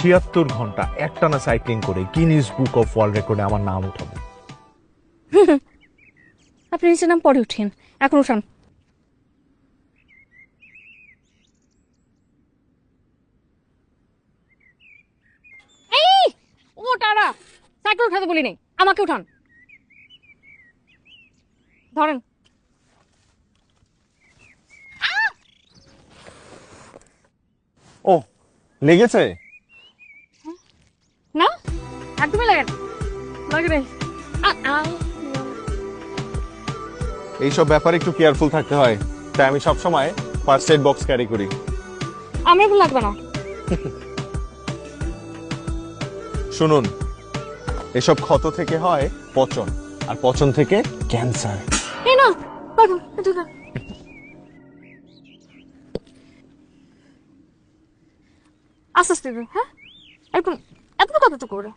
76 ঘন্টা একটানা সাইক্লিং করে গিনিস বুক অফ ওয়ার্ল্ড রেকর্ডে আমার নাম উঠাবো। আপনি নিচে নাম পরে উঠেন, এখন উঠান। এই ওটারা সাইকেল উঠাতে বলি নাই, আমাকে উঠান। ধরেন। ও লেগেছে? না একদমই লাগে না, লাগে নাই। এইসব ব্যাপারে একটু কেয়ারফুল থাকতে হয়, তাই আমি সবসময় ফার্স্ট এড বক্স ক্যারি করি। আমার এখন লাগবে না। শুনুন, এসব ক্ষত থেকে হয় পচন, আর পচন থেকে ক্যান্সার। এই না পাগল, এটা না। আস্তে আস্তে দিন, হ্যাঁ? এরকম এত কথা তো করে